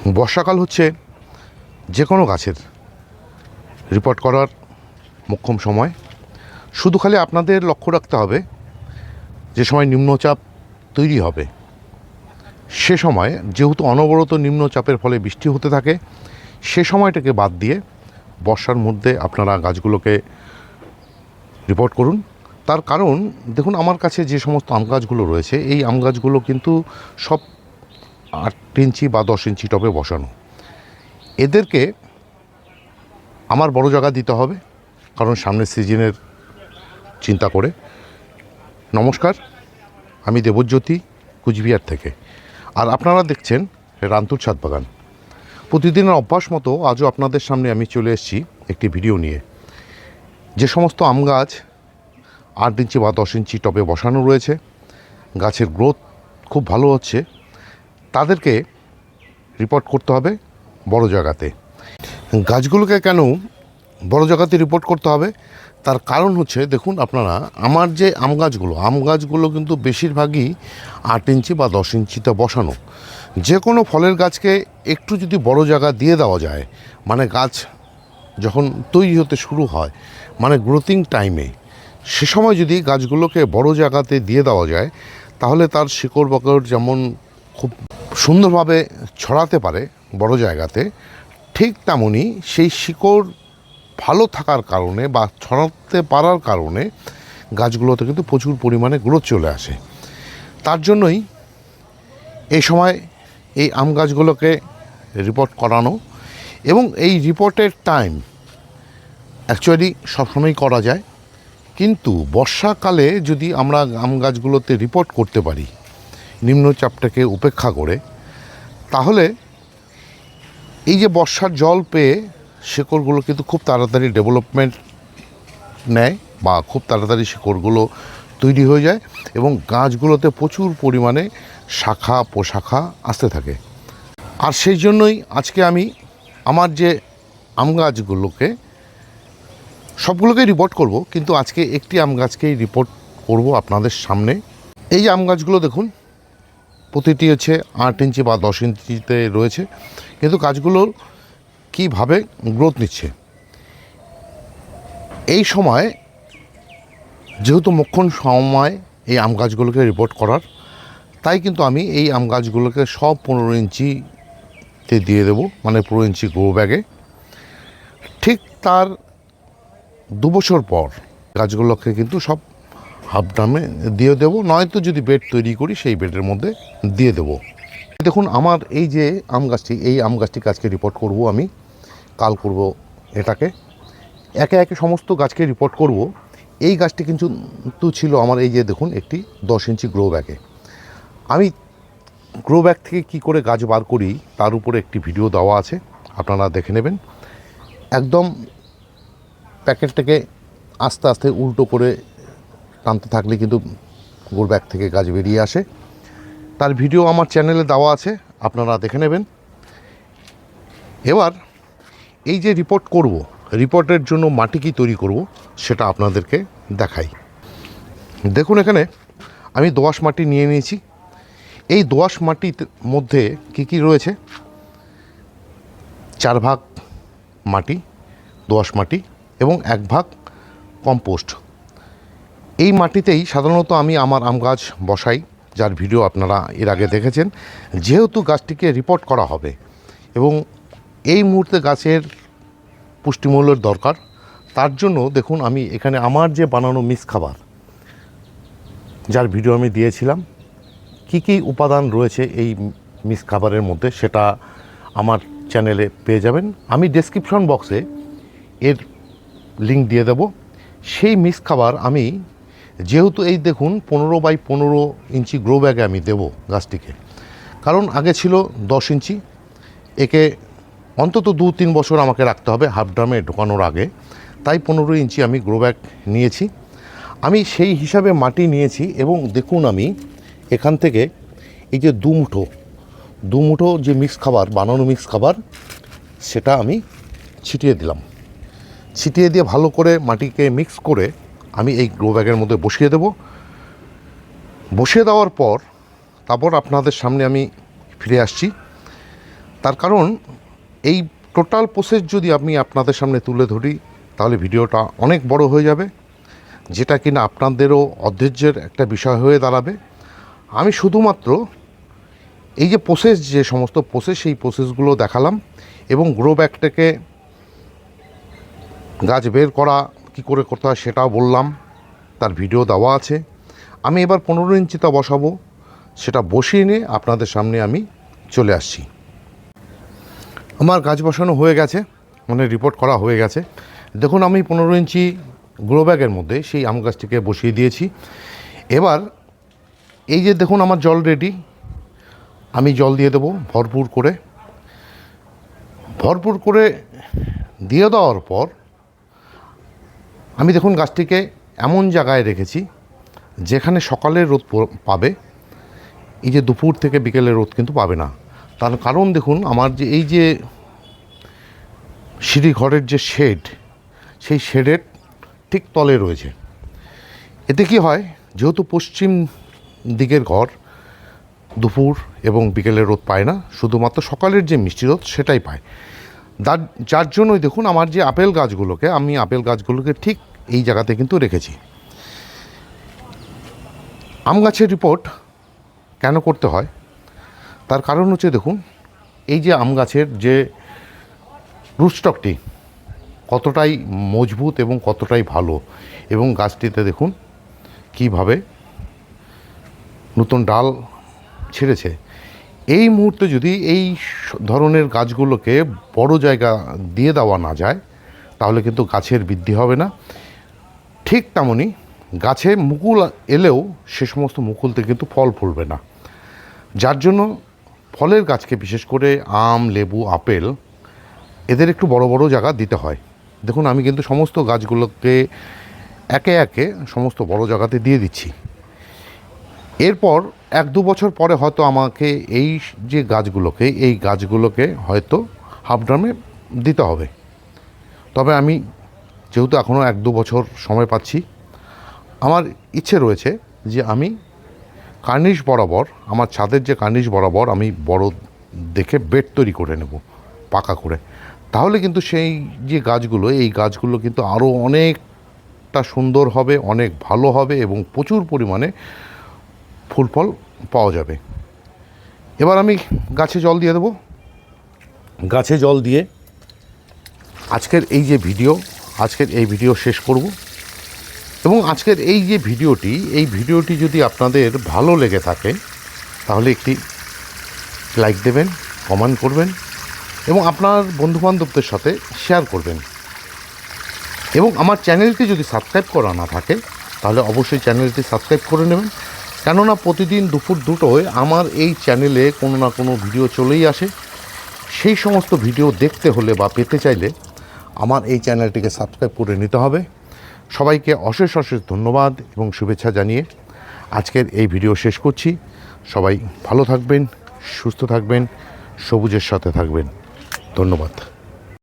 বর্ষাকাল হচ্ছে যে কোনো গাছের রিপোর্ট করার মোক্ষম সময়। শুধু খালি আপনাদের লক্ষ্য রাখতে হবে যে সময় নিম্নচাপ তৈরি হবে সে সময়, যেহেতু অনবরত নিম্নচাপের ফলে বৃষ্টি হতে থাকে, সে সময়টাকে বাদ দিয়ে বর্ষার মধ্যে আপনারা গাছগুলোকে রিপোর্ট করুন। তার কারণ দেখুন, আমার কাছে যে সমস্ত আম গাছগুলো রয়েছে, এই আম গাছগুলো কিন্তু সব 8 ইঞ্চি বা 10 ইঞ্চি টবে বসানো। এদেরকে আমার বড় জায়গা দিতে হবে, কারণ সামনের সিজনের চিন্তা করে। নমস্কার, আমি দেবজ্যোতি, কুচবিহার থেকে। আর আপনারা দেখছেন রান্তুর ছাদ বাগান। প্রতিদিনের অভ্যাস মতো আজও আপনাদের সামনে আমি চলে এসেছি একটি ভিডিও নিয়ে। যে সমস্ত আম গাছ 8 ইঞ্চি বা 10 ইঞ্চি টবে বসানো রয়েছে, গাছের গ্রোথ খুব ভালো হচ্ছে, তাদেরকে রিপোর্ট করতে হবে বড় জায়গাতে। গাছগুলোকে কেন বড় জায়গাতে রিপোর্ট করতে হবে তার কারণ হচ্ছে, দেখুন আপনারা, আমার যে আম গাছগুলো কিন্তু বেশিরভাগই 8 ইঞ্চি বা 10 ইঞ্চিতে বসানো। যে কোনো ফলের গাছকে একটু যদি বড় জায়গা দিয়ে দেওয়া যায়, মানে গাছ যখন তৈরি হতে শুরু হয়, মানে গ্রোথিং টাইমে, সে সময় যদি গাছগুলোকে বড় জায়গাতে দিয়ে দেওয়া যায়, তাহলে তার শিকড় বাকড় যেমন খুব সুন্দরভাবে ছড়াতে পারে বড় জায়গাতে, ঠিক তেমনই সেই শিকড় ভালো থাকার কারণে বা ছড়াতে পারার কারণে গাছগুলোতে কিন্তু প্রচুর পরিমাণে গ্রোথ চলে আসে। তার জন্যই এই সময় এই আম গাছগুলোকে রিপোর্ট করানো, এবং এই রিপোর্টের টাইম অ্যাকচুয়ালি সবসময়ই করা যায়, কিন্তু বর্ষাকালে যদি আমরা আম গাছগুলোতে রিপোর্ট করতে পারি নিম্নচাপটাকে উপেক্ষা করে, তাহলে এই যে বর্ষার জল পেয়ে শিকড়গুলো কিন্তু খুব তাড়াতাড়ি ডেভেলপমেন্ট নেয় বা খুব তাড়াতাড়ি শিকড়গুলো তৈরি হয়ে যায়, এবং গাছগুলোতে প্রচুর পরিমাণে শাখা প্রশাখা আসতে থাকে। আর সেই জন্যই আজকে আমি আমার যে আম গাছগুলোকে সবগুলোকে রিপোর্ট করব, কিন্তু আজকে একটি আম গাছকেই রিপোর্ট করব আপনাদের সামনে। এই যে আম গাছগুলো দেখুন, প্রতিটি হচ্ছে 8 ইঞ্চি বা 10 ইঞ্চিতে রয়েছে, কিন্তু গাছগুলোর কীভাবে গ্রোথ নিচ্ছে। এই সময় যেহেতু মোক্ষম সময় এই আম গাছগুলোকে রিপোর্ট করার, তাই কিন্তু আমি এই আম গাছগুলোকে সব 15 ইঞ্চিতে দিয়ে দেবো, মানে 15 ইঞ্চি গ্রো ব্যাগে। ঠিক তার 2 বছর পর গাছগুলোকে কিন্তু সব হাফ ড্রামে দিয়ে দেবো, নয়তো যদি বেড তৈরি করি সেই বেডের মধ্যে দিয়ে দেবো। দেখুন, আমার এই যে এই আম গাছটিকে আজকে রিপোর্ট করব, আমি কাল করব এটাকে, একে একে সমস্ত গাছকে রিপোর্ট করব। এই গাছটি কিন্তু ছিল আমার, এই যে দেখুন, একটি 10 ইঞ্চি গ্রো ব্যাগে। আমি গ্রো ব্যাগ থেকে কী করে গাছ বার করি তার উপরে একটি ভিডিও দেওয়া আছে, আপনারা দেখে নেবেন। একদম প্যাকেটটাকে আস্তে আস্তে উল্টো করে টানতে থাকলে কিন্তু গ্রো ব্যাগ থেকে গাছ বেরিয়ে আসে। তার ভিডিও আমার চ্যানেলে দেওয়া আছে, আপনারা দেখে নেবেন। এবার এই যে রিপোর্ট করব, রিপোর্টের জন্য মাটি কি তৈরি করব সেটা আপনাদেরকে দেখাই। দেখুন, এখানে আমি দোআঁশ মাটি নিয়ে নিয়েছি। এই দোআঁশ মাটির মধ্যে কি রয়েছে, 4 ভাগ মাটি, দোআঁশ মাটি, এবং 1 ভাগ কম্পোস্ট। এই মাটিতেই সাধারণত আমি আমার আম গাছ বসাই, যার ভিডিও আপনারা এর আগে দেখেছেন। যেহেতু গাছটিকে রিপোর্ট করা হবে এবং এই মুহূর্তে গাছের পুষ্টিমূল্যের দরকার, তার জন্য দেখুন আমি এখানে আমার যে বানানো মিক্স খাবার, যার ভিডিও আমি দিয়েছিলাম, কি উপাদান রয়েছে এই মিক্স খাবারের মধ্যে, সেটা আমার চ্যানেলে পেয়ে যাবেন। আমি ডেসক্রিপশন বক্সে এর লিঙ্ক দিয়ে দেব। সেই মিক্স খাবার আমি, যেহেতু এই দেখুন 15 বাই 15 ইঞ্চি গ্রো ব্যাগে আমি দেব গাছটিকে, কারণ আগে ছিল 10 ইঞ্চি, একে অন্তত 2-3 বছর আমাকে রাখতে হবে হাফ ড্রামে ঢোকানোর আগে, তাই 15 ইঞ্চি আমি গ্রো ব্যাগ নিয়েছি। আমি সেই হিসাবে মাটি নিয়েছি, এবং দেখুন আমি এখান থেকে এই যে 2 মুঠো যে মিক্স খাবার, বানানো মিক্স খাবার, সেটা আমি ছিটিয়ে দিলাম। ছিটিয়ে দিয়ে ভালো করে মাটিকে মিক্স করে আমি এই গ্রো ব্যাগের মধ্যে বসিয়ে দেব। বসিয়ে দেওয়ার পর তারপর আপনাদের সামনে আমি ফিরে আসছি। তার কারণ এই টোটাল প্রসেস যদি আমি আপনাদের সামনে তুলে ধরি তাহলে ভিডিওটা অনেক বড় হয়ে যাবে, যেটা কিনা আপনাদেরও অধৈর্যের একটা বিষয় হয়ে দাঁড়াবে। আমি শুধুমাত্র এই যে প্রসেস, যে সমস্ত প্রসেস, সেই প্রসেসগুলো দেখালাম এবং গ্রো ব্যাগ থেকে গাছ বের করা কী করে করতে হয় সেটাও বললাম, তার ভিডিও দেওয়া আছে। আমি এবার 15 ইঞ্চিতে বসাবো, সেটা বসিয়ে নিয়ে আপনাদের সামনে আমি চলে আসছি। আমার গাছ বসানো হয়ে গেছে, মানে রিপোর্ট করা হয়ে গেছে। দেখুন আমি 15 ইঞ্চি গ্রো ব্যাগের মধ্যে সেই আম গাছটিকে বসিয়ে দিয়েছি। এবার এই যে দেখুন আমার জল রেডি, আমি জল দিয়ে দেবো ভরপুর করে দিয়ে দেওয়ার পর আমি দেখুন গাছটিকে এমন জায়গায় রেখেছি যেখানে সকালের রোদ পাবে, এই যে দুপুর থেকে বিকেলের রোদ কিন্তু পাবে না। তার কারণ দেখুন আমার যে এই যে সিঁড়ি ঘরের যে শেড, সেই শেডের ঠিক তলে রয়েছে। এতে কি হয়, যেহেতু পশ্চিম দিকের ঘর, দুপুর এবং বিকেলের রোদ পায় না, শুধুমাত্র সকালের যে মিষ্টি রোদ সেটাই পায়। যার জন্যই দেখুন আমার যে আপেল গাছগুলোকে ঠিক এই জায়গাতে কিন্তু রেখেছি। আম গাছের রিপোর্ট কেন করতে হয় তার কারণ হচ্ছে, দেখুন এই যে আম গাছের যে রুটস্টকটি কতটাই মজবুত এবং কতটাই ভালো, এবং গাছটিতে দেখুন কিভাবে নতুন ডাল ছেড়েছে। এই মুহূর্তে যদি এই ধরনের গাছগুলোকে বড় জায়গা দিয়ে দেওয়া না যায় তাহলে কিন্তু গাছের বৃদ্ধি হবে না। ঠিক তেমনই গাছে মুকুল এলেও সে সমস্ত মুকুলতে কিন্তু ফল ফুলবে না। যার জন্য ফলের গাছকে, বিশেষ করে আম, লেবু, আপেল, এদের একটু বড় বড় জায়গা দিতে হয়। দেখুন আমি কিন্তু সমস্ত গাছগুলোকে একে একে সমস্ত বড় জায়গাতে দিয়ে দিচ্ছি। এরপর 1-2 বছর পরে হয়তো আমাকে এই গাছগুলোকে হয়তো হাফ ড্রামে দিতে হবে। তবে আমি যেহেতু এখনও 1-2 বছর সময় পাচ্ছি, আমার ইচ্ছে রয়েছে যে আমি কার্নিশ বরাবর, আমার ছাদের যে কার্নিশ বরাবর আমি বড় দেখে বেড তৈরি করে নেব পাকা করে। তাহলে কিন্তু সেই যে গাছগুলো, এই গাছগুলো কিন্তু আরও অনেকটা সুন্দর হবে, অনেক ভালো হবে এবং প্রচুর পরিমাণে ফুল ফল পাওয়া যাবে। এবার আমি গাছে জল দিয়ে দেবো। গাছে জল দিয়ে আজকের এই ভিডিও শেষ করব। এবং আজকের এই যে ভিডিওটি যদি আপনাদের ভালো লেগে থাকে তাহলে একটি লাইক দেবেন, কমেন্ট করবেন এবং আপনার বন্ধুবান্ধবদের সাথে শেয়ার করবেন। এবং আমার চ্যানেলটি যদি সাবস্ক্রাইব করা না থাকে তাহলে অবশ্যই চ্যানেলটি সাবস্ক্রাইব করে নেবেন, কেননা প্রতিদিন দুপুর 2টোয় আমার এই চ্যানেলে কোনো না কোনো ভিডিও চলেই আসে। সেই সমস্ত ভিডিও দেখতে হলে বা পেতে চাইলে আমার এই চ্যানেলটিকে সাবস্ক্রাইব করে নিতে হবে। সবাইকে অশেষ ধন্যবাদ এবং শুভেচ্ছা জানিয়ে আজকের এই ভিডিও শেষ করছি। সবাই ভালো থাকবেন, সুস্থ থাকবেন, সবুজের সাথে থাকবেন। ধন্যবাদ।